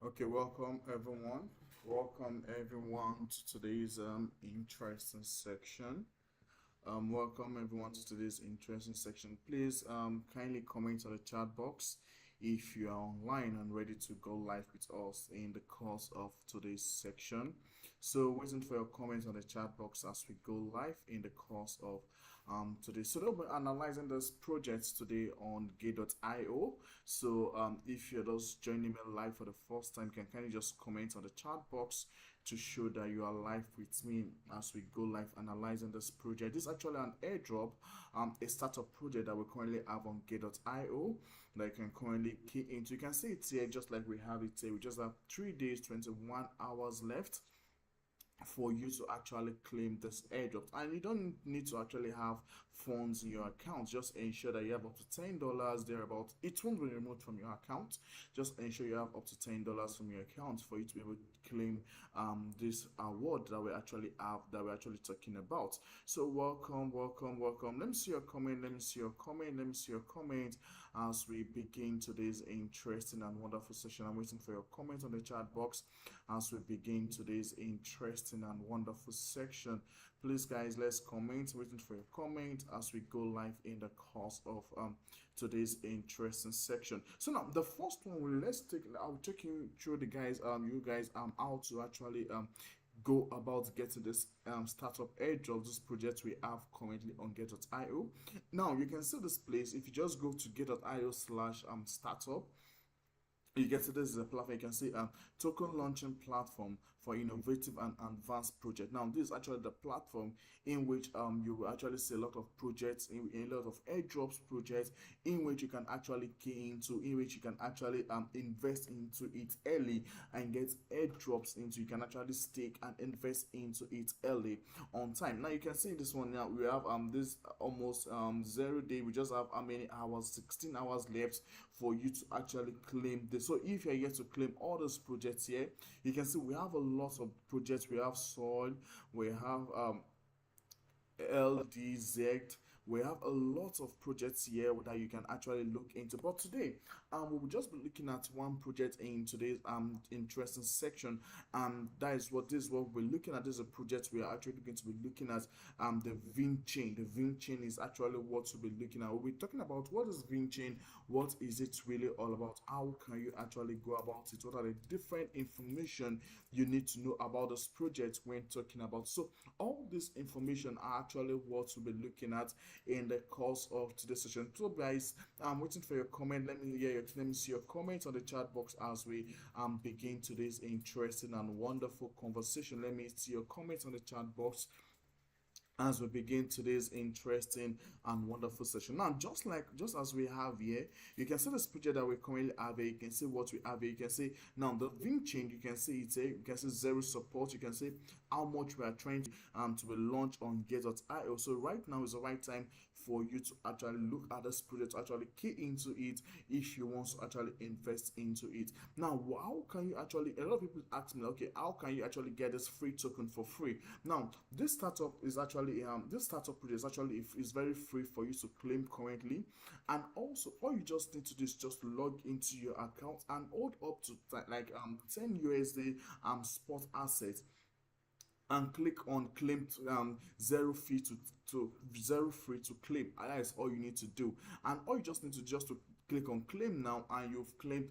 Okay, welcome everyone. Welcome everyone to today's interesting section. Welcome everyone to today's interesting section. Please kindly comment on the chat box if you are online and ready to go live with us in the course of today's section. So waiting for your comments on the chat box as we go live in the course of today. So we'll be analyzing this project today on gate.io. So if you're just joining me live for the first time, you can kindly just comment on the chat box to show that you are live with me as we go live analyzing this project. This is actually an airdrop, a startup project that we currently have on gate.io that you can currently key into. You can see it here just like we have it here. We just have 3 days, 21 hours left for you to actually claim this airdrop, and you don't need to actually have funds in your account. Just ensure that you have up to $10 thereabout. It won't be removed from your account. Just ensure you have up to $10 from your account for you to be able to claim this award that we actually have, that we're actually talking about. So welcome. Let me see your comment. Let me see your comment as we begin today's interesting and wonderful session. I'm waiting for your comment on the chat box as we begin today's interesting and wonderful section. Please guys, let's comment. Waiting for your comment as we go live in the course of today's interesting section. So now the first one, I'll take you through the guys how to actually go about getting this startup airdrop, this project we have currently on get.io. Now you can see this place. If you just go to get.io slash startup, you get to this is a platform. You can see token launching platform for innovative and advanced project. Now this is actually the platform in which you will actually see a lot of projects, in a lot of airdrops projects in which you can actually key into, in which you can actually invest into it early and get airdrops into. You can actually stake and invest into it early on time. Now you can see this one. Now we have this almost 0 day. We just have how many hours? 16 hours left for you to actually claim this. So if you're here to claim all those projects here, you can see we have a lot of projects. We have Soil, we have LDZ. We have a lot of projects here that you can actually look into. But today, we will just be looking at one project in today's interesting section. That is what we're looking at. This is a project we are actually going to be looking at. The VinuChain. The VinuChain is actually what we'll be looking at. We'll be talking about what is VinuChain, what is it really all about, how can you actually go about it, what are the different information you need to know about this project when talking about. So all this information are actually what we'll be looking at in the course of today's session. So guys, I'm waiting for your comment. Let me see your comments on the chat box as we begin today's interesting and wonderful conversation. Let me see your comments on the chat box as we begin today's interesting and wonderful session. Now, just as we have here, you can see this project that we currently have here. You can see what we have here. You can see now the VinuChain. You can see it's here. You can see zero support. You can see how much we are trying to be launched on get.io. So right now is the right time for you to actually look at this project, to actually key into it if you want to actually invest into it. Now, how can you actually? A lot of people ask me, okay, how can you actually get this free token for free? Now, this startup is actually this startup project is very free for you to claim currently, and also all you just need to do is just log into your account and hold up to like 10 USD spot assets and click on claim zero fee to zero free to claim. And that is all you need to do, and all you just need to click on claim now, and you've claimed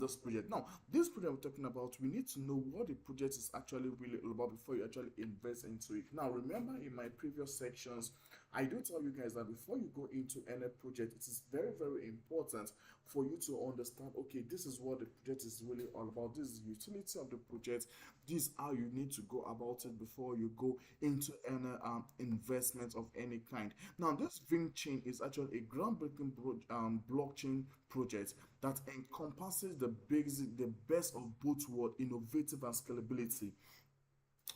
this project. Now this project we're talking about, we need to know what the project is actually really all about before you actually invest into it. Now remember, in my previous sections I do tell you guys that before you go into any project, it is very, very important for you to understand, okay, this is what the project is really all about. This is the utility of the project. This is how you need to go about it before you go into any investment of any kind. Now, this VinuChain is actually a groundbreaking blockchain project that encompasses the best of both worlds, innovative and scalability.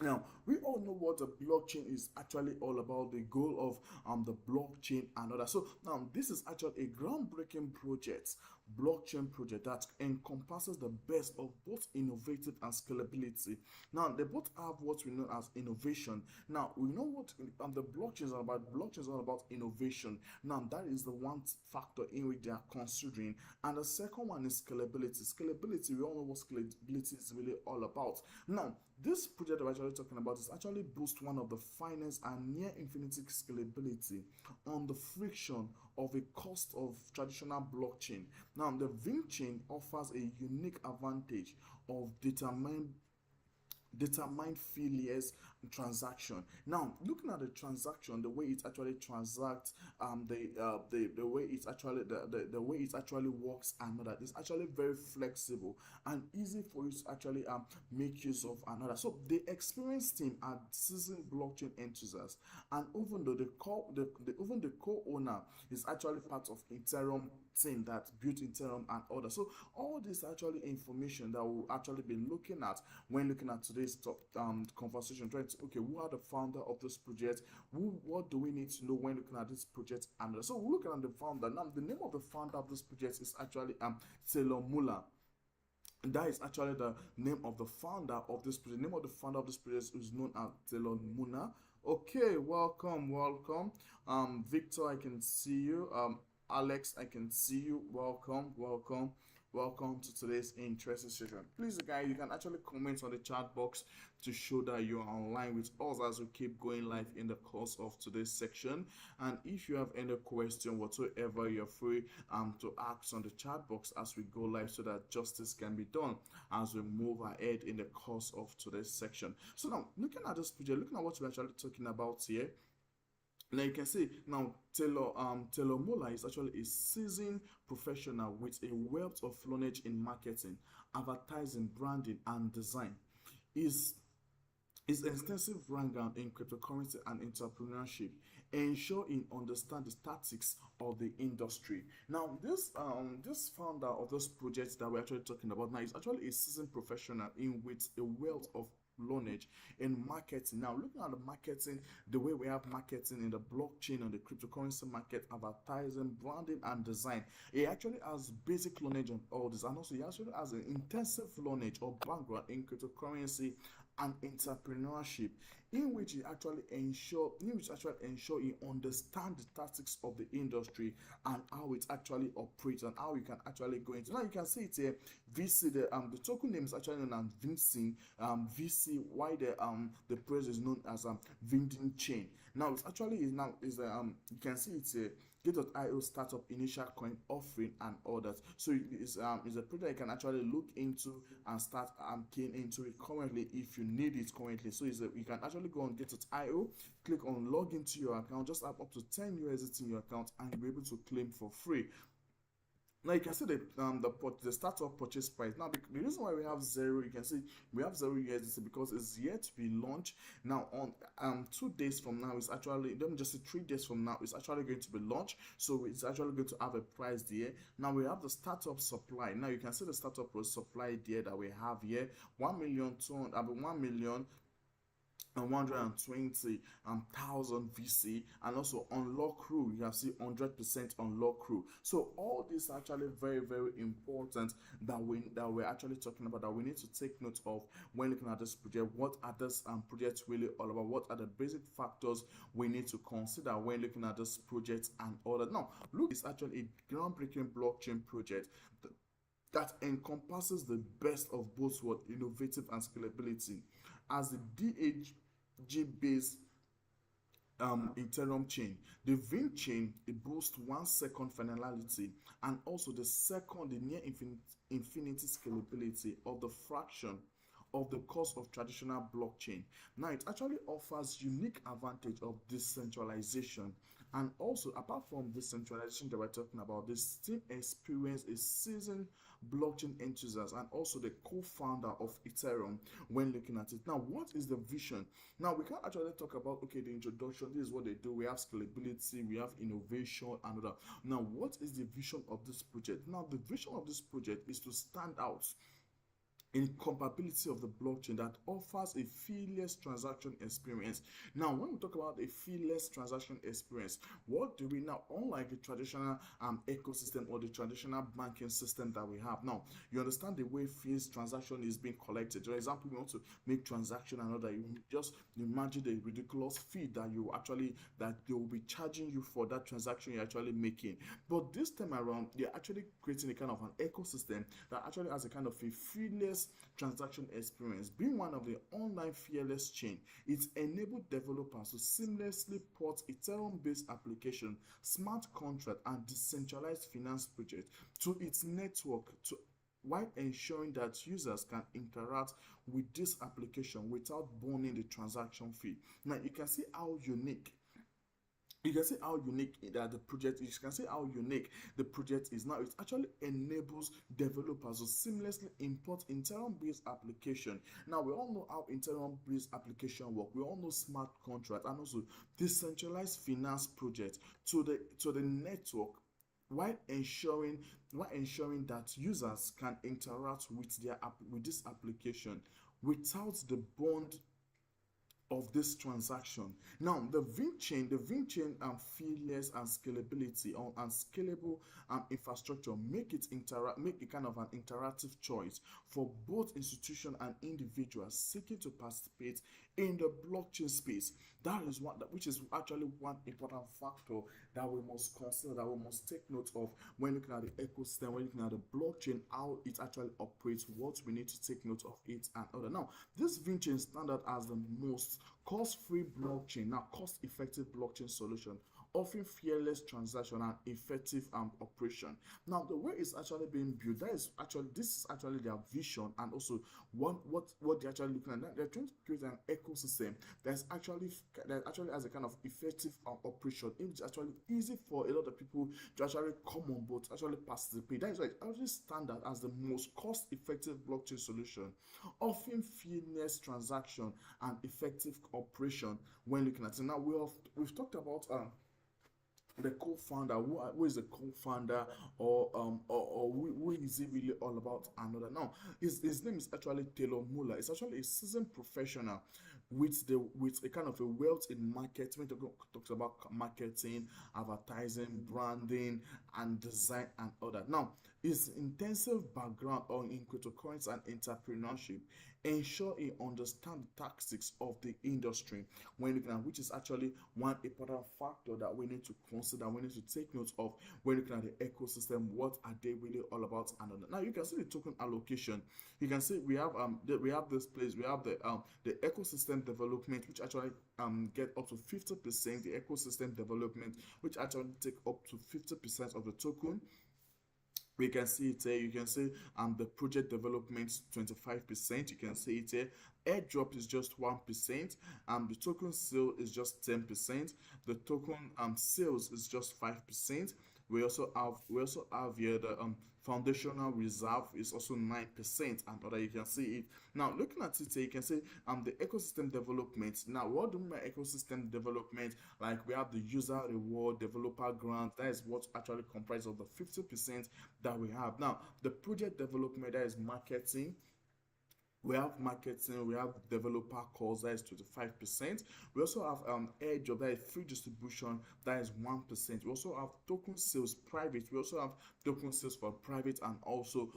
Now, we all know what the blockchain is actually all about, the goal of the blockchain and all that. So now this is actually a groundbreaking project blockchain project that encompasses the best of both innovative and scalability. Now, they both have what we know as innovation. Now, we know what the blockchain is all about. Blockchain is all about innovation. Now, that is the one factor in which they are considering. And the second one is scalability. Scalability, we all know what scalability is really all about. Now, this project that we're actually talking about is actually boost one of the finest and near infinity scalability on the friction of a cost of traditional blockchain. Now, the VinuChain offers a unique advantage of determined Feeless transaction. Now, looking at the transaction, the way it actually transacts, the way it's actually the way it actually works, and that is actually very flexible and easy for you to actually make use of another. So the experienced team are seasoned blockchain enthusiasts, and even though the co-owner is actually part of Ethereum team that built Ethereum and others. So all this actually information that we'll actually be looking at when looking at today's conversation, trying to who are the founder of this project, what do we need to know when looking at this project, and so we're looking at the founder. Now, the name of the founder of this project is actually Taylor Muller. That is actually the name of the founder of this project. The name of the founder of this project is known as Taylor Muller. Okay, welcome. Victor, I can see you. Alex, I can see you. Welcome to today's interesting session. Please, guys, you can actually comment on the chat box to show that you are online with us as we keep going live in the course of today's section. And if you have any question whatsoever, you're free to ask on the chat box as we go live, so that justice can be done as we move ahead in the course of today's section. So now, looking at this project, looking at what we're actually talking about here. Now you can see now Taylor Muller is actually a seasoned professional with a wealth of knowledge in marketing, advertising, branding, and design. His extensive background in cryptocurrency and entrepreneurship ensure he understands the tactics of the industry. Now, this founder of this project that we're actually talking about now is actually a seasoned professional with a wealth of knowledge in marketing. Now, looking at the marketing, the way we have marketing in the blockchain and the cryptocurrency market, advertising, branding, and design, he actually has basic knowledge on all this, and also he actually has an intensive knowledge or background in cryptocurrency and entrepreneurship, in which he actually ensure he understands the tactics of the industry and how it actually operates and how you can actually go into. Now you can see it here. VC, the token name is actually known as VinuChain. VC, why the price is known as VinuChain. Now it's actually you can see it's a Gate.io startup initial coin offering and others. So it's a project you can actually look into and start keying into it currently if you need it currently. So you can actually go on Gate.io, click on log into your account, just have up to 10 USDT in your account, and you'll be able to claim for free. Now you can see the startup purchase price. Now the reason why we have zero, you can see we have 0 USDT because it's yet to be launched. Now on 2 days from now, it's actually, let me just say 3 days from now, it's actually going to be launched. So it's actually going to have a price there. Now we have the startup supply. Now you can see the startup supply there that we have here, 1,120,000 VC, and also unlock crew. You can see 100% unlock crew. So all this are actually very, very important that we're actually talking about, that we need to take note of when looking at this project. What are this project really all about? What are the basic factors we need to consider when looking at this project and all that? Now look, it's actually a groundbreaking blockchain project that encompasses the best of both innovative and scalability. As the DAG-based Ethereum chain, the VinuChain, it boasts 1 second finality, and also the near infinity scalability of the fraction of the cost of traditional blockchain. Now it actually offers unique advantage of decentralization, and also apart from decentralization that we're talking about, this team experience is seasoned blockchain enthusiast and also the co-founder of Ethereum when looking at it. Now what is the vision? Now we can actually talk about the introduction. This is what they do. We have scalability, we have innovation, and other. Now what is the vision of this project? Now the vision of this project is to stand out incompatibility of the blockchain that offers a feeless transaction experience. Now, when we talk about a feeless transaction experience, what do we now, unlike the traditional ecosystem or the traditional banking system that we have now, you understand the way fees transaction is being collected. For example, you want to make transaction and other, you just imagine the ridiculous fee that they will be charging you for that transaction you're actually making. But this time around, they're actually creating a kind of an ecosystem that actually has a kind of a feeless transaction experience. Being one of the online fearless chain, it enabled developers to seamlessly port Ethereum-based application, smart contract, and decentralized finance project to its network while ensuring that users can interact with this application without burning the transaction fee. Now you can see how unique that the project is. You can see how unique the project is. Now it actually enables developers to seamlessly import Ethereum-based application. Now we all know how Ethereum-based application work. We all know smart contract and also decentralized finance project to the network while ensuring that users can interact with this application without the bond of this transaction. Now the VinuChain feeless and scalability and scalable infrastructure make a kind of an interactive choice for both institutions and individuals seeking to participate in the blockchain space. Which is actually one important factor that we must consider, that we must take note of when looking at the ecosystem, when looking at the blockchain, how it actually operates, what we need to take note of it and other. Now, this VinuChain standard as the most cost-free blockchain, now cost-effective blockchain solution, offering fearless transaction and effective operation. Now, the way it's actually being built, this is actually their vision, and also what they're actually looking at. They're trying to create an ecosystem that actually has a kind of effective operation. It's actually easy for a lot of people to actually come on board, to actually participate. That is why it's actually standard as the most cost-effective blockchain solution, offering fearless transaction and effective operation when looking at it. Now we've talked about the co-founder. Who is the co-founder, or who is he really all about? Another. Now his name is actually Taylor Muller. It's actually a seasoned professional with a kind of a wealth in marketing. Talks about marketing, advertising, branding, and design and other. Now his intensive background in cryptocurrency and entrepreneurship ensure he understands the tactics of the industry when looking at, which is actually one important factor that we need to consider, we need to take note of when looking at the ecosystem. What are they really all about? And now you can see the token allocation. You can see we have this place, we have the ecosystem development, which actually get up to 50%, the ecosystem development, which actually take up to 50% of the token. We can see it here. You can see the project development 25%. You can see it here. Airdrop is just 1%. The token sale is just 10%. The token sales is just 5%. We also have here the foundational reserve is also 9%, and other. You can see it. Now looking at it here, you can see the ecosystem development. Now what do we mean by ecosystem development? Like we have the user reward, developer grant. That is what actually comprises of the 50% that we have. Now the project development, that is marketing. We have marketing, we have developer calls, that is 25%. We also have airdrop, that is free distribution, that is 1%. We also have token sales private. We also have token sales for private and also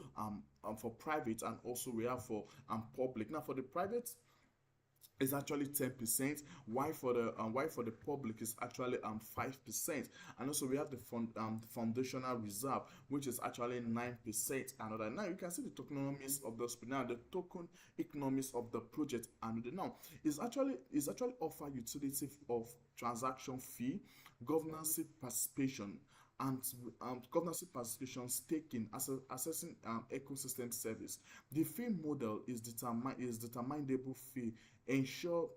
for private, and also we have for public. Now for the private, is actually 10%. Why for the public is actually 5%. And also we have the foundational reserve, which is actually 9%. And now you can see the tokenomics of the token economics of the project. And now is actually offer utility of transaction fee, governance participation, and governance participation, staking, assessing ecosystem service. The fee model is determinable fee, ensure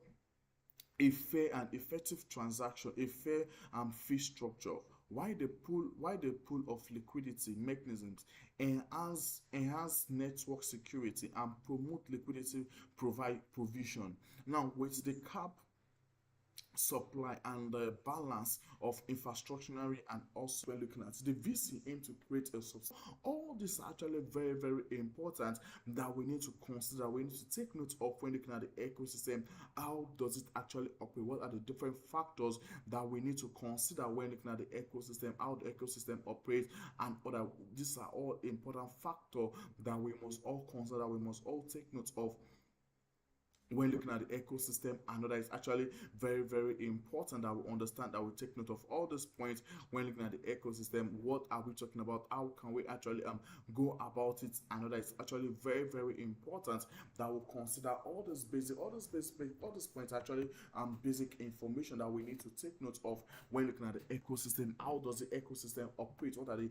a fair and effective transaction, a fair fee structure, while the pool of liquidity mechanisms enhance the network security and promote liquidity provision. Now with the cap supply and the balance of infrastructure, and also when looking at the VC aim to create a substance. All these are actually very, very important that we need to consider, we need to take note of when looking at the ecosystem. How does it actually operate? What are the different factors that we need to consider when looking at the ecosystem, how the ecosystem operates, and other. These are all important factors that we must all consider, we must all take note of when looking at the ecosystem. Another is actually very, very important that we understand, that we take note of all these points when looking at the ecosystem. What are we talking about? How can we actually go about it? Another is actually very, very important that we consider all these points actually basic information that we need to take note of when looking at the ecosystem. How does the ecosystem operate? What are the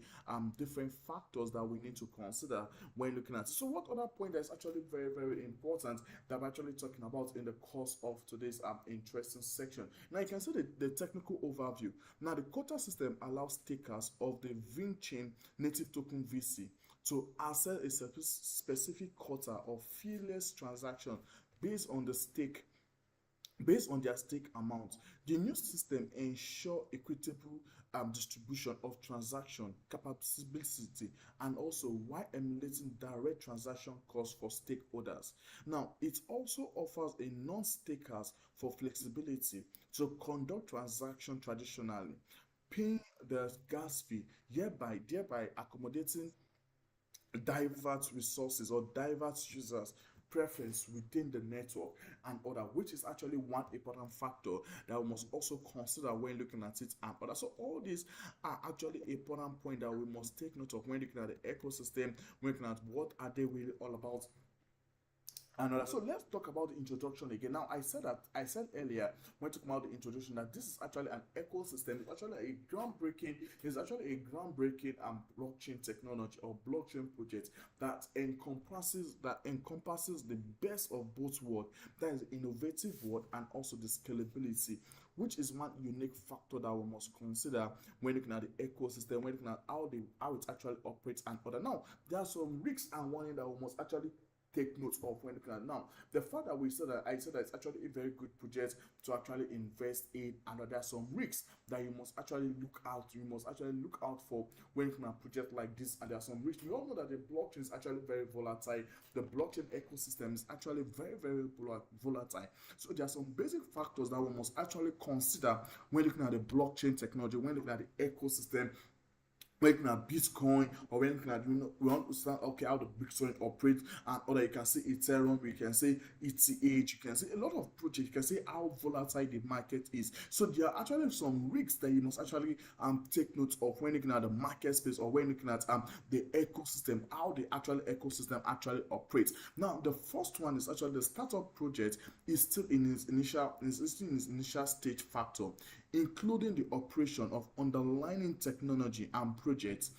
different factors that we need to consider when looking at it? So what other point that's actually very, very important that I'm actually talking about in the course of today's interesting section? Now you can see the technical overview. Now the quota system allows takers of the VinuChain native token VC to access a specific quota of feeless transaction based on their stake amount. The new system ensure equitable distribution of transaction capability, and also while emulating direct transaction costs for stakeholders. Now, it also offers a non-stakers for flexibility to conduct transaction traditionally, paying the gas fee, thereby accommodating diverse resources or diverse users preference within the network and other, which is actually one important factor that we must also consider when looking at it and other. So all these are actually important point that we must take note of when looking at the ecosystem, when looking at what are they really all about. So let's talk about the introduction again. Now I said earlier when talking about the introduction that this is actually an ecosystem. It's actually a groundbreaking blockchain technology or blockchain project that encompasses the best of both worlds. That is the innovative world and also the scalability, which is one unique factor that we must consider when looking at the ecosystem, when looking at how it actually operates and other. Now there are some risks and warning that we must actually take note of when looking at now. The fact that I said that it's actually a very good project to actually invest in, and there are some risks that you must actually look out. You must actually look out for when looking at a project like this, and there are some risks. We all know that the blockchain is actually very volatile. The blockchain ecosystem is actually very, very volatile. So there are some basic factors that we must actually consider when looking at the blockchain technology, when looking at the ecosystem, when looking at Bitcoin, or when looking at, we understand how the Bitcoin operates and other. You can see Ethereum, you can see ETH, you can see a lot of projects, you can see how volatile the market is. So there are actually some risks that you must actually take note of when looking at the market space, or when looking at the ecosystem, how the actual ecosystem actually operates. Now the first one is actually the startup project is still in its initial stage factor, including the operation of underlying technology and projects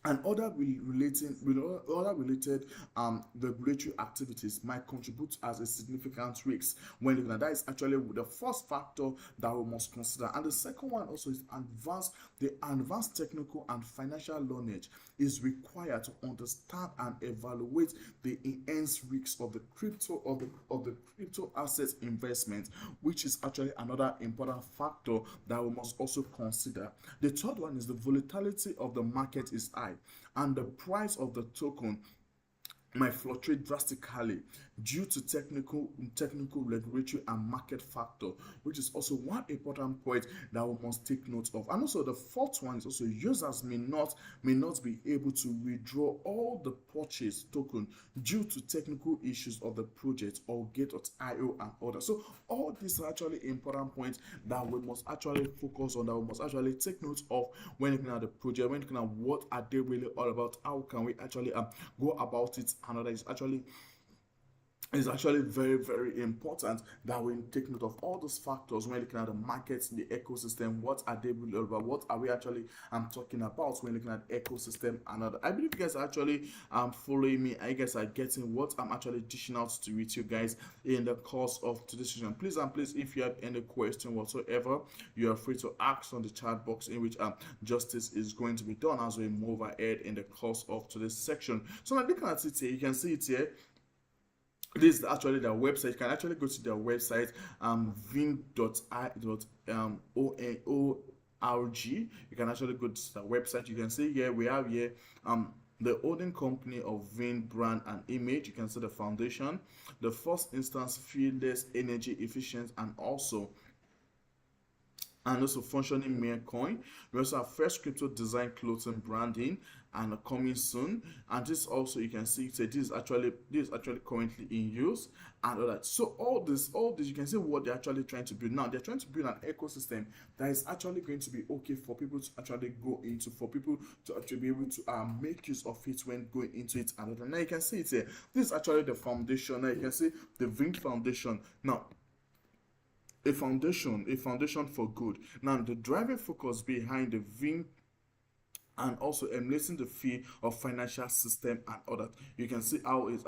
and other related regulatory activities might contribute as a significant risk when looking at that. Is actually the first factor that we must consider. And the second one also is advanced technical and financial knowledge is required to understand and evaluate the enhanced risks of the crypto assets investment, which is actually another important factor that we must also consider. The third one is the volatility of the market is high, and the price of the token might fluctuate drastically due to technical, regulatory, and market factor, which is also one important point that we must take note of. And also the fourth one is also users may not be able to withdraw all the purchase token due to technical issues of the project or Gate.io and others. So all these are actually important points that we must actually focus on, that we must actually take note of when looking at the project, when looking at what are they really all about, how can we actually go about it. Another is actually very, very important that we take note of all those factors when looking at the markets, the ecosystem. What are they really about? What are we actually talking about when looking at ecosystem and other? I believe you guys are actually following me. I guess are getting what I'm actually dishing out to with you guys in the course of today's session. Please, if you have any question whatsoever, you are free to ask on the chat box, in which justice is going to be done as we move ahead in the course of today's section. So now looking at it here, you can see it here. This is actually their website. You can actually go to their website, vin.org. You can actually go to the website. You can see here we have here the holding company of Vin brand and image. You can see the foundation, the first instance fearless, energy efficient, and also functioning mere coin. We also have first crypto design clothing branding and coming soon. And this also, you can see, this is actually currently in use and all that. So all this you can see what they're actually trying to build now. They're trying to build an ecosystem that is actually going to be okay for people to actually go into, for people to actually be able to make use of it when going into it and all that. Now you can see it here. This is actually the foundation. Now you can see the Vin foundation. Now a foundation for good. Now the driving focus behind the Vin and also emulating the fee of financial system and all that. You can see how it's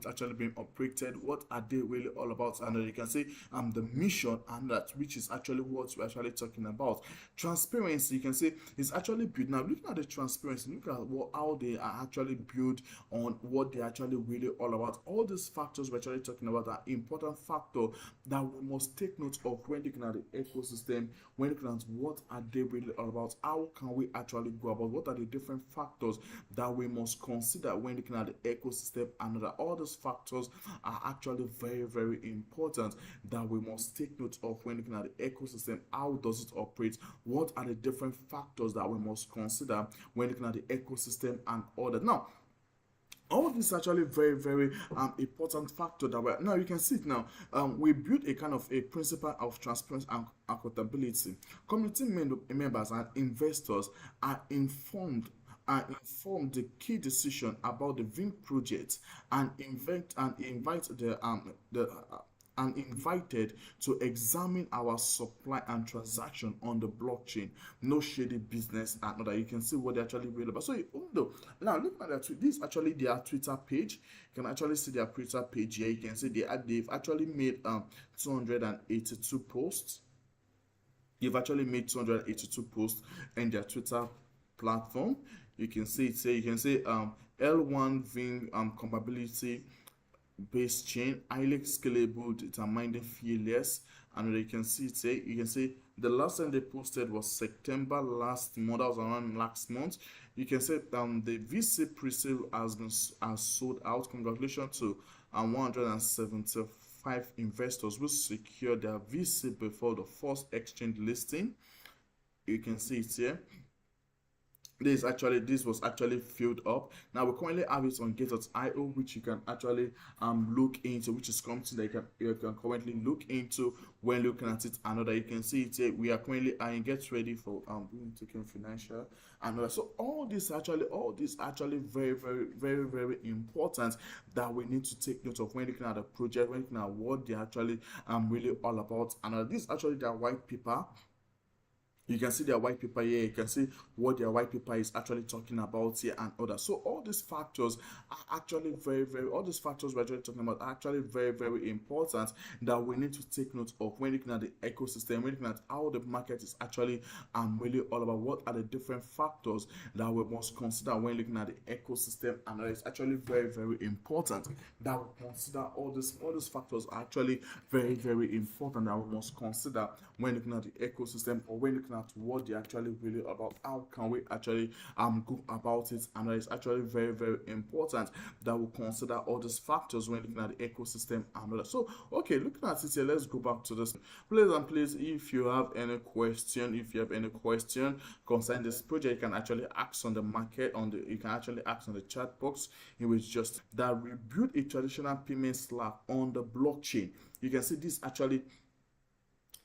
actually being operated. What are they really all about? And you can see the mission and that, which is actually what we're actually talking about. Transparency, you can see, is actually built. Now looking at the transparency, look at how they are actually built on what they're actually really all about. All these factors we're actually talking about are important factor that we must take note of when looking at the ecosystem, when looking at what are they really all about. How can we actually go about, what are the different factors that we must consider when looking at the ecosystem, and that all those factors are actually very, very important that we must take note of when looking at the ecosystem. How does it operate? What are the different factors that we must consider when looking at the ecosystem and all that? Now all this is actually very, very important factor that we're now, you can see it now. We built a kind of a principle of transparency and accountability. Community members and investors are informed the key decision about the Vin project and invite invited to examine our supply and transaction on the blockchain. No shady business and all that. You can see what they're actually real about. So now look at that. This is actually their Twitter page. You can actually see their Twitter page here. You can see they've actually made 282 posts. They've actually made 282 posts in their Twitter platform. You can see it here. You can see L1 Vin compatibility based chain, highly scalable, determinably fearless, and you can see it here. You can see the last time they posted was September last month. That was around last month. You can see the VC pre-sale has sold out. Congratulations to 175 investors who secured their VC before the first exchange listing. You can see it here. This was actually filled up. Now we currently have it on Get.io, which you can actually look into, which is something that you can currently look into when looking at it. Another, you can see it here. We are currently Get ready for taking financial and so all this actually very, very, very, very important that we need to take note of when looking at the project, when looking at what they're actually really all about. And this is actually their white paper. You can see their white paper here. You can see what their white paper is actually talking about here and others. So all these factors are actually all these factors we're actually talking about are actually very, very important that we need to take note of when looking at the ecosystem, when looking at how the market is actually really all about. What are the different factors that we must consider when looking at the ecosystem, and that is actually very, very important that we consider all these factors are actually very, very important that we must consider when looking at the ecosystem, or when looking at what they're actually really about. How can we actually go about it? And it's actually very, very important that we consider all these factors when looking at the ecosystem and all that. So okay, looking at it here, let's go back to this. Please, if you have any question, concerning this project, you can actually ask on the market you can actually ask on the chat box. It was just that we built a traditional payment slab on the blockchain. You can see this actually.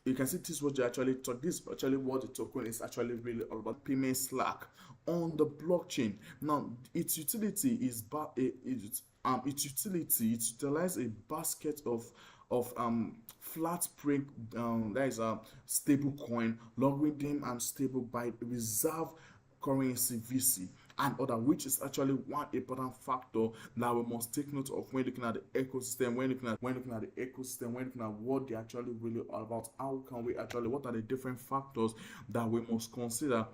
You can see this is what they actually talk. This is actually what the token is actually really all about. Payment Slack on the blockchain. Now, its utility is it utilizes a basket of flat break that is a stable coin, logarithm, and stable byte reserve currency VC and other, which is actually one important factor that we must take note of when looking at the ecosystem, when looking at what they actually really all about. How can we actually, what are the different factors that we must consider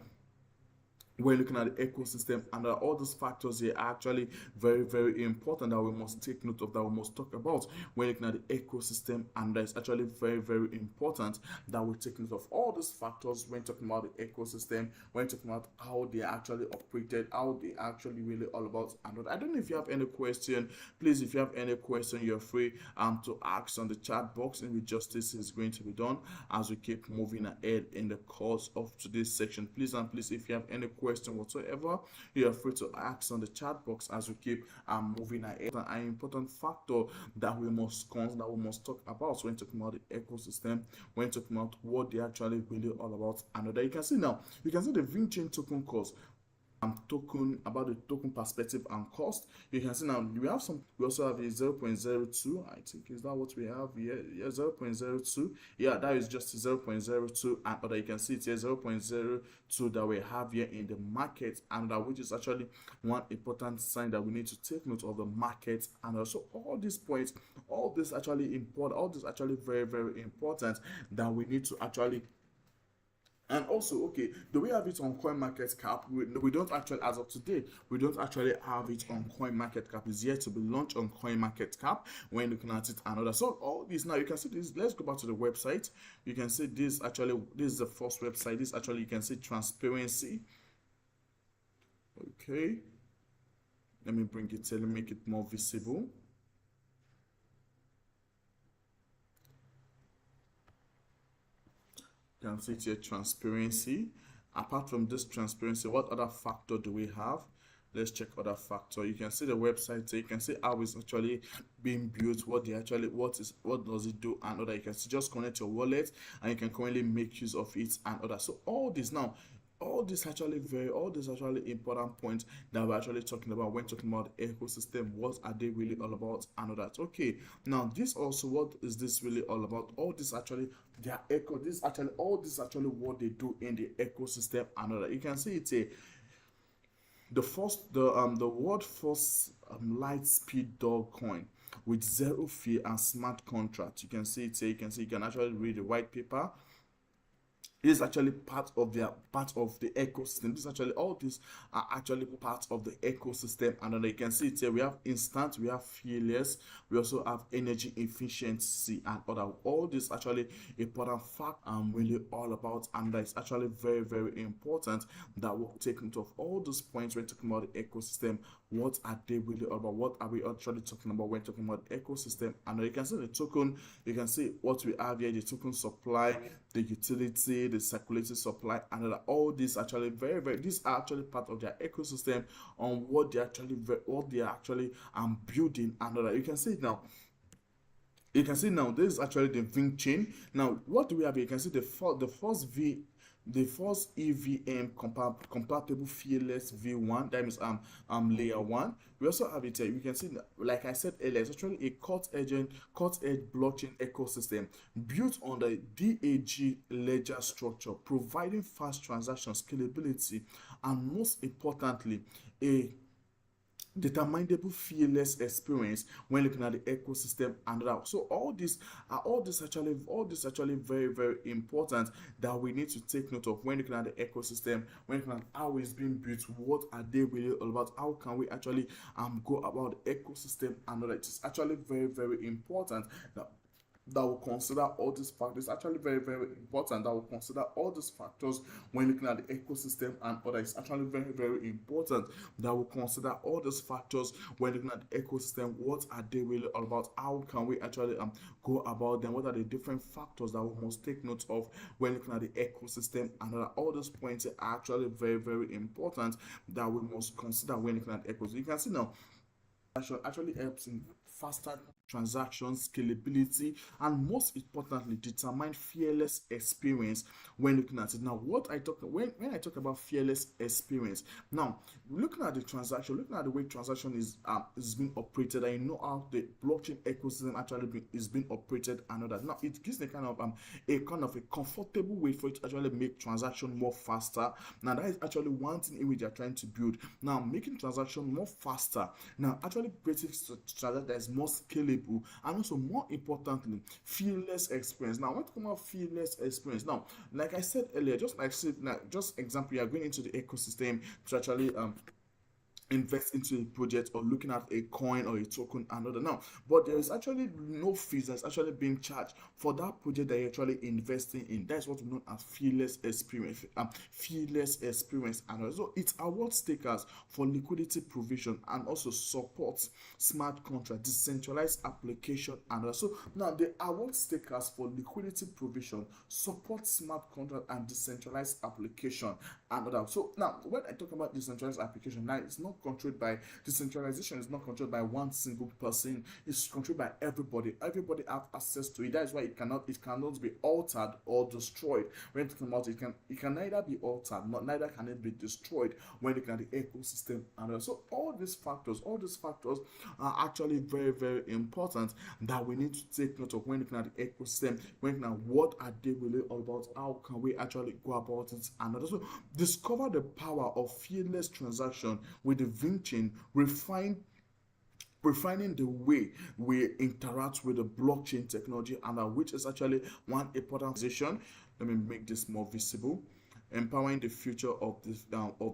we're looking at the ecosystem, and all those factors here are actually very important that we must take note of, that we must talk about. We're looking at the ecosystem, and that's actually very important that we take note of all those factors when talking about the ecosystem, when talking about how they are actually operated, how they actually really all about. And I don't know if you have any question. Please, if you have any question, you're free to ask on the chat box, and with justice is going to be done as we keep moving ahead in the course of today's section. Please, if you have any question whatsoever, you are free to ask on the chat box as we keep moving ahead. An important factor that we must talk about when talking about the ecosystem, when talking about what they actually really all about. And you can see the VinuChain token cost, token, about the token perspective and cost. You can see now we also have a 0.02. I think, is that what we have here? Yeah, 0.02. Yeah, that is just 0.02, and other you can see it's here 0.02 that we have here in the market, and which is actually one important sign that we need to take note of the market. And also all these points, all this actually important, all this actually very important that we need to actually. And also, okay, do we have it on CoinMarketCap? We don't actually, as of today, we don't actually have it on CoinMarketCap. It's yet to be launched on CoinMarketCap when looking at it and other. So all this now, you can see this. Let's go back to the website. You can see this actually, this is the first website. This actually, you can see transparency. Okay. Let me bring it, let me make it more visible. You can see here transparency. Apart from this transparency, what other factor do we have? Let's check other factor. You can see the website here. You can see how it's actually being built, what does it do, and other. You can see just connect your wallet and you can currently make use of it and other. So all this now, all these actually important points that we're actually talking about when talking about the ecosystem. What are they really all about and all that? Okay, now this also, what is this really all about? All this actually, their echo, this actually, all this actually what they do in the ecosystem and all that. You can see it's a the world first light speed dog coin with zero fee and smart contract. You can see it here. You can actually read the white paper. This is actually part of the ecosystem. This is actually, all these are actually part of the ecosystem. And then you can see it here. We have instant, we have fearless, we also have energy efficiency and other. All this actually important fact I'm really all about, and that is actually very important that we'll take note of all those points when talking about the ecosystem. What are they really all about? What are we actually talking about when talking about the ecosystem? And you can see the token. You can see what we have here: the token supply, the utility, the circulating supply, and all these actually these are actually part of their ecosystem on what they actually building. And you can see it now. You can see now this is actually the VinuChain. Now what do we have here? You can see the first EVM compatible fearless V1, that is layer 1. We also have it here. You can see, like I said earlier, it's actually a cut-edge blockchain ecosystem built on the DAG ledger structure, providing fast transaction scalability, and most importantly, a determinable fearless experience when looking at the ecosystem and that. So all this actually very important that we need to take note of when looking at the ecosystem, when looking at how it's being built. What are they really all about? How can we actually go about the ecosystem and that? It's actually very important that will consider all these factors. Actually very important that will consider all these factors when looking at the ecosystem and other. It's actually very important that will consider all these factors when looking at the ecosystem. What are they really all about? How can we actually go about them? What are the different factors that we must take note of when looking at the ecosystem and other? All those points are actually very important that we must consider when looking at the ecosystem. You can see now actually helps in faster transaction scalability, and most importantly determine fearless experience when looking at it. Now when I talk about fearless experience, now looking at the transaction, looking at the way transaction is being operated, I know how the blockchain ecosystem actually is being operated and all that. Now it gives a kind of a comfortable way for it to actually make transaction more faster. Now that is actually one thing which they are trying to build. Now making transaction more faster, now actually creating transaction that is more scalable scalable, and also more importantly, fearless experience. Now, when talking about fearless experience, now, like I said earlier, just example, you are going into the ecosystem to actually invest into a project or looking at a coin or a token another now, but there is actually no fees that's actually being charged for that project that you're actually investing in. That's what we know as fearless experience. And also it awards takers for liquidity provision and also supports smart contract, decentralized application. And also now the award takers for liquidity provision, support smart contract and decentralized application and other. So now when I talk about decentralized application, now it's not controlled by decentralization, is not controlled by one single person, it's controlled by everybody. Everybody have access to it. That is why it cannot be altered or destroyed. When talking about it, can neither be altered, neither can it be destroyed when looking at the ecosystem. And so all these factors are actually very, very important that we need to take note of when looking at the ecosystem, when looking at what are they really all about, how can we actually go about it, and also discover the power of fearless transaction with the VinuChain, refining the way we interact with the blockchain technology, and which is actually one important position. Let me make this more visible. Empowering the future of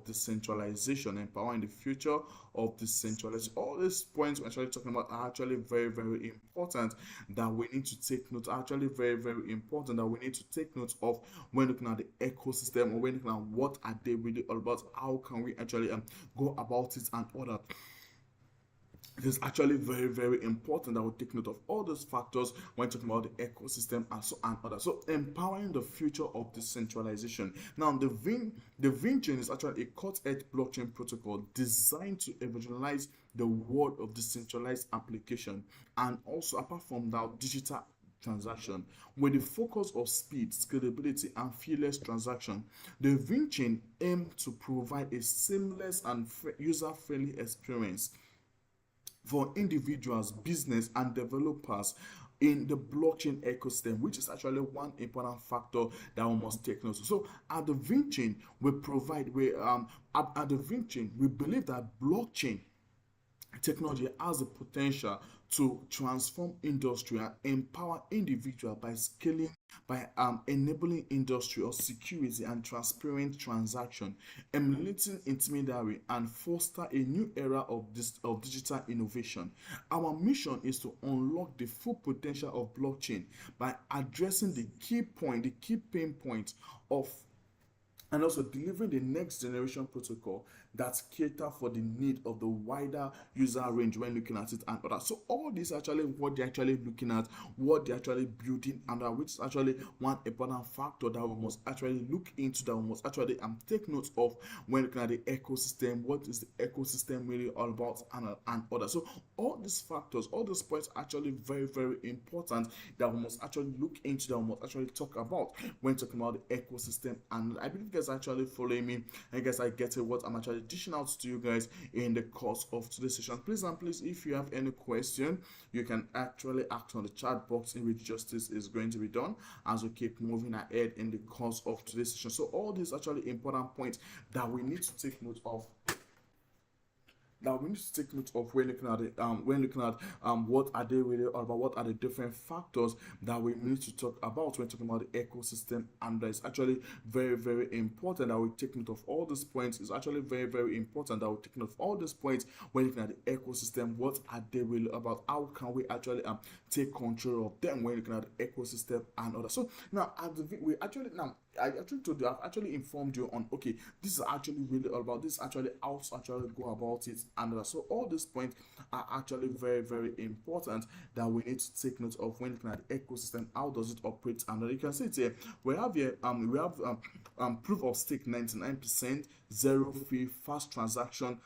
decentralization, empowering the future of decentralization. All these points we're actually talking about are actually very, very important that we need to take note. Actually, very, very important that we need to take note of when looking at the ecosystem, or when looking at what are they really all about. How can we actually go about it and all that. It is actually very, very important that we take note of all those factors when talking about the ecosystem and others. So empowering the future of decentralization. Now, the VinuChain is actually a cutting-edge blockchain protocol designed to evangelize the world of decentralized application, and also apart from that, digital transaction with the focus of speed, scalability, and fearless transaction. The VinuChain aims to provide a seamless and user-friendly experience for individuals, business, and developers in the blockchain ecosystem, which is actually one important factor that we must take note of. So at the VinuChain, we believe that blockchain technology has the potential to transform industry and empower individuals by scaling, by enabling industry of security and transparent transaction, eliminating intermediary, and foster a new era of digital innovation. Our mission is to unlock the full potential of blockchain by addressing the key pain point of, and also delivering the next generation protocol that cater for the need of the wider user range when looking at it and others. So all this actually what they're actually looking at, what they're actually building, and which is actually one important factor that we must actually look into, that we must actually take note of when looking at the ecosystem. What is the ecosystem really all about, and others. So all these factors, all those points are actually very, very important that we must actually look into, that we must actually talk about when talking about the ecosystem. And I believe you guys are actually following me. I guess I get it, what I'm actually dishing out to you guys in the course of today's session. Please if you have any question, you can actually ask on the chat box, in which justice is going to be done as we keep moving ahead in the course of today's session. So all these actually important points that we need to take note of, when looking at it, what are they really all about, what are the different factors that we need to talk about when talking about the ecosystem. And it's actually very, very important that we take note of all these points. It's actually very, very important that we take note of all these points when looking at the ecosystem. What are they really about? How can we actually take control of them when looking at the ecosystem and others? So now I actually told you, I've actually informed you on, okay, this is actually really all about this, actually how to actually go about it, and so all these points are actually very, very important that we need to take note of when looking at the ecosystem. How does it operate? And you can see it here. We have here proof of stake 99%, zero fee, fast transaction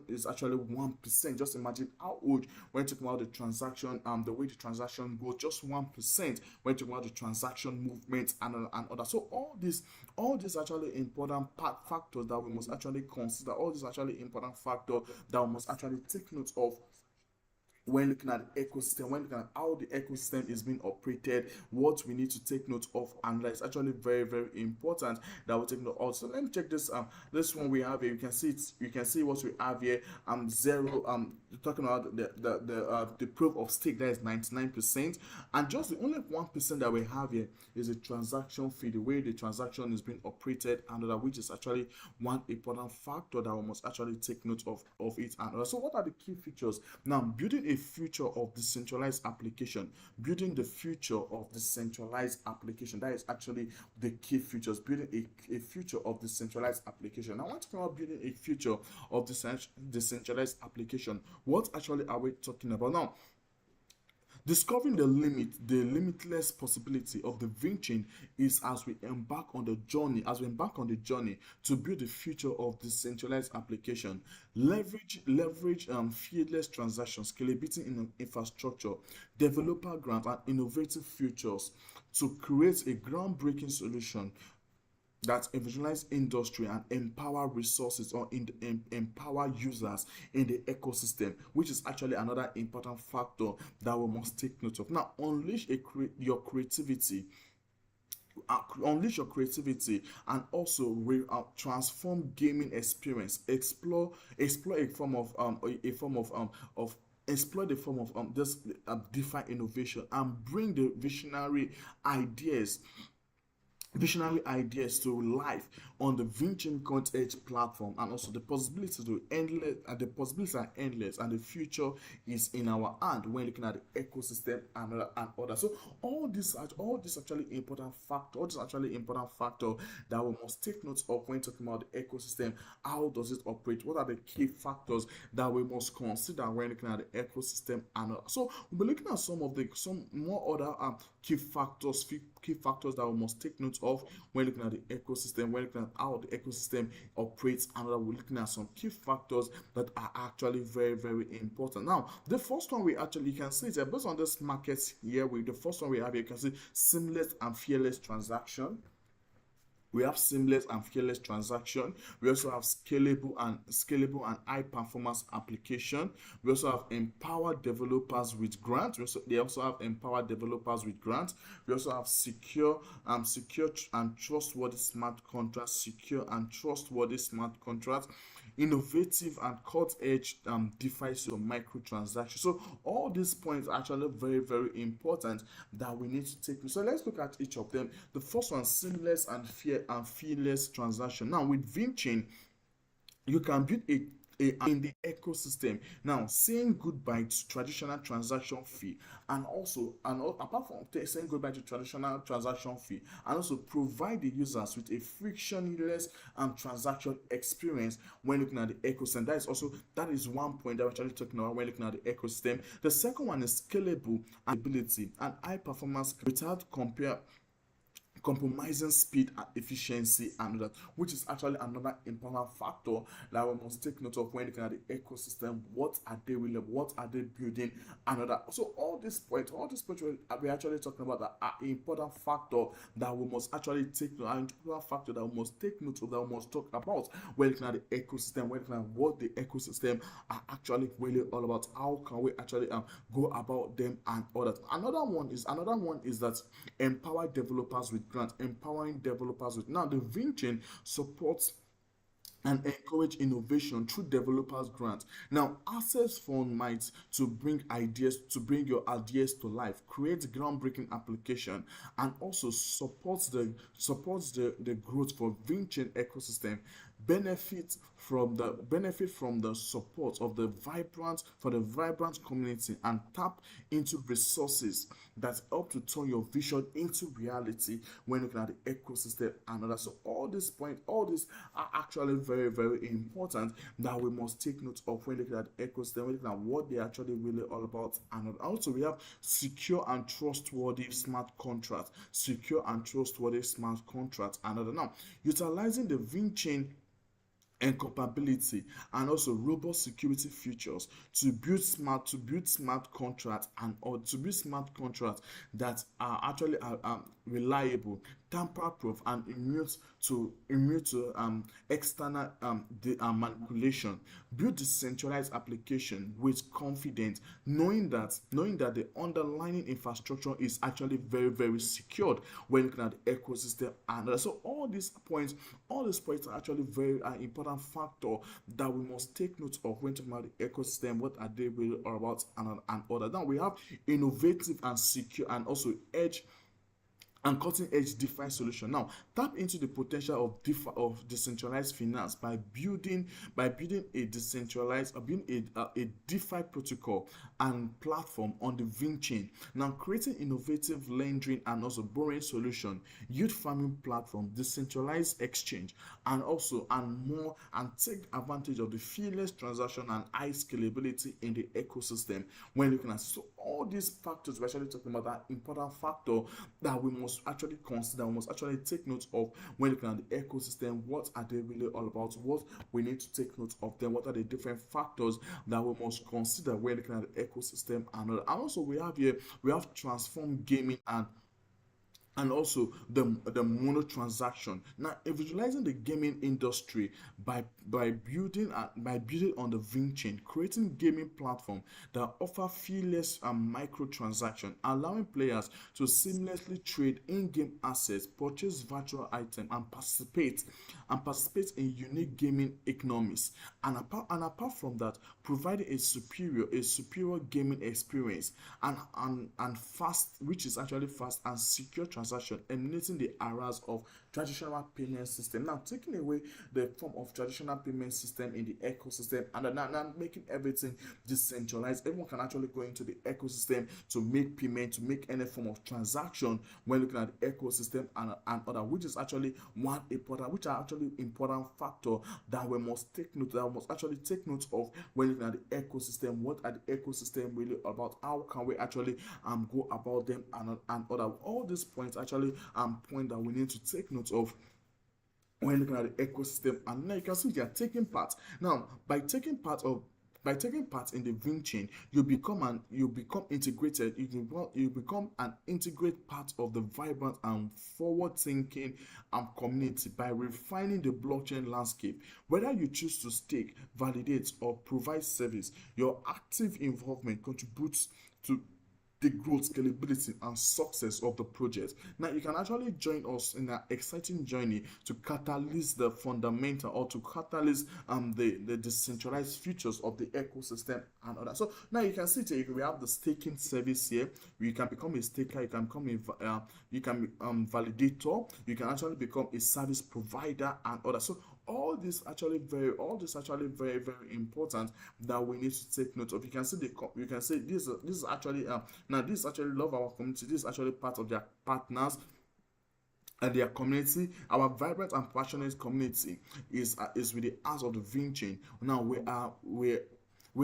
is actually 1%. Just imagine how old when talking about the transaction, the way the transaction goes, just 1% when talking about the transaction movement and other. So all these actually important factors that we must actually consider. All these actually important factors that we must actually take note of when looking at the ecosystem, when looking at how the ecosystem is being operated, what we need to take note of, and that's actually very, very important that we take note of. So let me check this. This one we have here, you can see it. You can see what we have here. Zero. Talking about the proof of stake, that is 99%, and just the only 1% that we have here is a transaction fee, the way the transaction is being operated, and that which is actually one important factor that we must actually take note of it. And so, what are the key features? Now, building a future of decentralized application, building the future of decentralized application, that is actually the key features. Building a future of decentralized application. Now, I want to talk about building a future of decentralized application. What actually are we talking about now? Discovering the limitless possibility of the VinuChain is as we embark on the journey, to build the future of decentralized application. Leverage fearless transactions, scalability in infrastructure, developer grant, and innovative features to create a groundbreaking solution that evangelize industry and empower resources, or empower users in the ecosystem, which is actually another important factor that we must take note of. Now, unleash your creativity. Unleash your creativity and also transform gaming experience. Explore a form of explore the form of this DeFi innovation, and bring the visionary ideas to life on the VinuChain Edge platform. And also the possibilities are endless, and the future is in our hand when looking at the ecosystem and others. So all this actually important factor that we must take note of when talking about the ecosystem. How does it operate? What are the key factors that we must consider when looking at the ecosystem and others? So we'll be looking at some more other key factors that we must take note of when looking at the ecosystem, when looking at how the ecosystem operates, and we're looking at some key factors that are actually very, very important. Now, the first one you can see it based on this market here. The first one we have here, you can see seamless and fearless transaction. We have seamless and fearless transaction. We also have scalable and high performance application. We also have empowered developers with grants. They also have empowered developers with grants. We also have secure and trustworthy smart contracts. Secure and trustworthy smart contracts. Innovative and cut-edge DeFi or microtransactions. So all these points are actually very, very important that we need to take. So let's look at each of them. The first one, seamless and fearless transaction. Now with VinuChain, you can build in the ecosystem. Now, saying goodbye to traditional transaction fee, and apart from saying goodbye to traditional transaction fee, and also provide the users with a frictionless transaction experience when looking at the ecosystem. That is one point that we're actually talking about when looking at the ecosystem. The second one is scalable ability and high performance without compromising speed and efficiency, and that, which is actually another important factor that we must take note of when looking at the ecosystem. What are they building, another. So all these points we're actually talking about that are important factor that we must actually take note, and important factor that we must take note of, that we must talk about when looking at the ecosystem, when looking at what the ecosystem are actually really all about. How can we actually go about them and all that. Another one is that empower developers with grant. Empowering developers with. Now the VinuChain supports and encourage innovation through developers grant. Now, access fund might to bring your ideas to life, create groundbreaking application, and also supports the growth for VinuChain ecosystem. Benefit from the support of the vibrant community, and tap into resources that help to turn your vision into reality when looking at the ecosystem and others. So all these are actually very, very important that we must take note of when looking at the ecosystem, when looking at what they're actually really all about. And also we have secure and trustworthy smart contracts. And other. Now, utilizing the VinuChain encompability, and also robust security features to build smart contracts, and or to build smart contracts that are actually reliable, tamper proof, and immune to external manipulation. Build decentralized application with confidence, knowing that the underlying infrastructure is actually very secured when looking at the ecosystem. And so all these points are actually very important factor that we must take note of when talking about the ecosystem. What are they really all about, and other. Now we have innovative and secure and also edge and cutting-edge DeFi solution. Now, tap into the potential of decentralized finance by building a decentralized building a DeFi protocol and platform on the VinuChain. Now, creating innovative lending and also borrowing solution, yield farming platform, decentralized exchange, and more, and take advantage of the feeless transaction and high scalability in the ecosystem. When looking at so all these factors, we're actually talking about that important factor that we must actually consider, we must actually take note of when looking at the ecosystem. What are they really all about? What we need to take note of them? What are the different factors that we must consider when looking at the ecosystem? And also we have transform gaming and also the mono transaction. Now, visualizing the gaming industry by building on the VinuChain, creating gaming platform that offer feeless and microtransaction, allowing players to seamlessly trade in-game assets, purchase virtual items, and participate in unique gaming economies. And apart from that, providing a superior gaming experience and fast, which is actually fast and secure transaction, eliminating the errors of traditional payment system. Now, taking away the form of traditional payment system in the ecosystem, and now making everything decentralized. Everyone can actually go into the ecosystem to make payment, to make any form of transaction when looking at the ecosystem and other, which is actually important factor that we must take note of when looking at the ecosystem. What are the ecosystem really about? How can we actually go about them and other? All these points actually point that we need to take note of when looking at the ecosystem. And now you can see they are taking part. Now, by taking part in the VinuChain, you become integrated. You become an integrated part of the vibrant and forward-thinking community by refining the blockchain landscape. Whether you choose to stake, validate, or provide service, your active involvement contributes to the growth, scalability, and success of the project. Now, you can actually join us in an exciting journey to catalyze the fundamental, or to catalyze the decentralized features of the ecosystem and other. So now you can see here we have the staking service here. You can become a staker, you can become validator, you can actually become a service provider and other. So all this actually very important that we need to take note of. You can see this is actually now this actually love our community. This is actually part of their partners and their community. Our vibrant and passionate community is with the heart of the VinuChain. Now we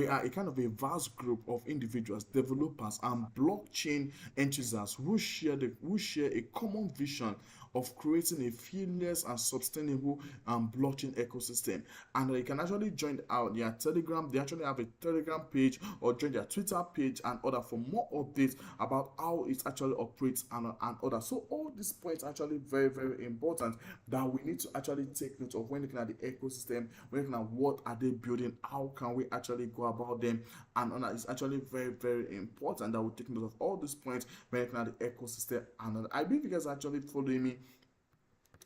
are a kind of a vast group of individuals, developers, and blockchain enthusiasts who share a common vision of creating a fearless and sustainable blockchain ecosystem. And you can actually join their Telegram. They actually have a Telegram page, or join their Twitter page and other for more updates about how it actually operates and other. So all these points are actually very important that we need to actually take note of when looking at the ecosystem, when looking at what are they building, how can we actually go about them, and other. It's actually very important that we take note of all these points when looking at the ecosystem. And I believe you guys are actually following me,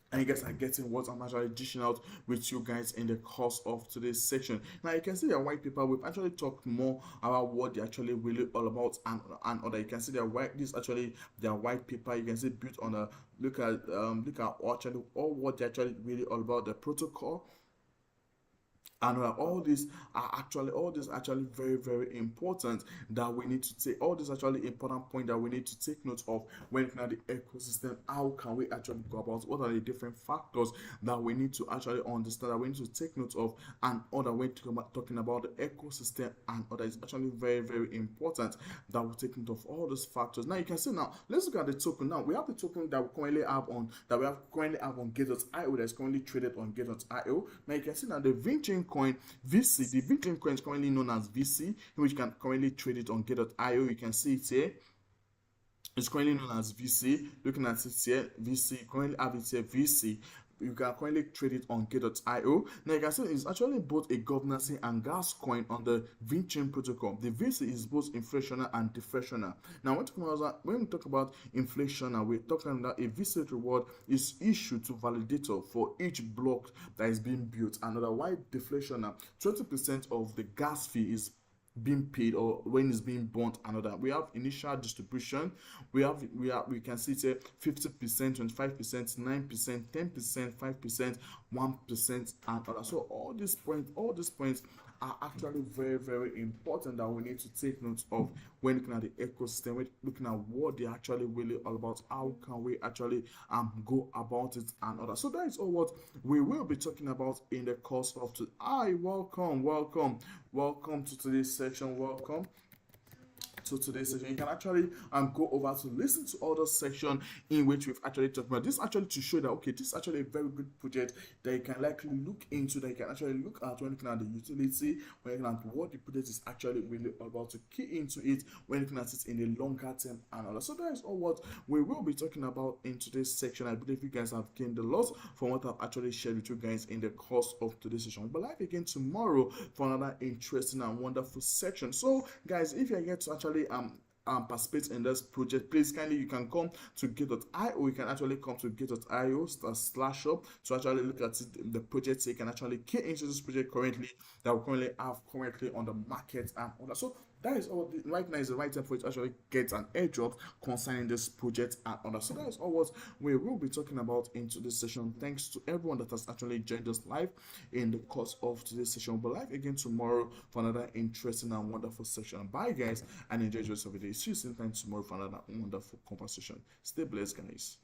and you guys are getting what I'm actually dishing out with you guys in the course of today's section. Now you can see their white paper. We've actually talked more about what they're actually really all about and other. You can see their white. This is actually their white paper. You can see built on a look at all what they're actually really all about, the protocol And all this actually very important that we need to take. All this actually important point that we need to take note of when looking at the ecosystem. How can we actually go about? What are the different factors that we need to actually understand, that we need to take note of, and other way talking about the ecosystem and other is actually very important that we take note of all those factors. Now you can see, now let's look at the token. Now we have the token that we currently have on Gate.io, that's currently traded on Gate.io. Now you can see that the VinuChain coin VC, the VinuChain coin is currently known as VC, which can currently trade it on Gate.io. You can see it here. It's currently known as VC. Looking at it here, VC, currently have it here, VC. You can currently trade it on Gate.io. Now you can see it's actually both a governance and gas coin on the VinuChain protocol. The VC is both inflationary and deflationary. Now when we talk about inflationary, we're talking about a VC reward is issued to validator for each block that is being built. And otherwise deflationary, 20% of the gas fee is being paid or when it's being burnt. Another, we have initial distribution, we can see it 50%, 25%, 9%, 10%, 5%, 1%, and other. So all these points are actually very important that we need to take note of when looking at the ecosystem, when looking at what they're actually really all about. How can we actually go about it and other. So that is all what we will be talking about in the course of today. Hi, welcome to today's section. Welcome to today's session. You can actually go over to listen to other section in which we've actually talked about this, actually to show that okay, this is actually a very good project that you can likely look into, that you can actually look at when looking at the utility, when looking at what the project is actually really about, to key into it when looking at it in the longer term and all. So that is all what we will be talking about in today's section. I believe you guys have gained a lot from what I've actually shared with you guys in the course of today's session. But live again tomorrow for another interesting and wonderful section. So guys, if you're here to actually participate in this project, please kindly you can come to Gate.io. You can actually come to Gate.io/shop to actually look at the project. So you can actually key into this project currently that we currently have on the market and all that. So that is all. Right now is the right time for you to actually get an airdrop concerning this project and other. So that is all what we will be talking about into this session. Thanks to everyone that has actually joined us live in the course of today's session. But live again tomorrow for another interesting and wonderful session. Bye guys, and enjoy the rest of the day. See you same time tomorrow for another wonderful conversation. Stay blessed guys.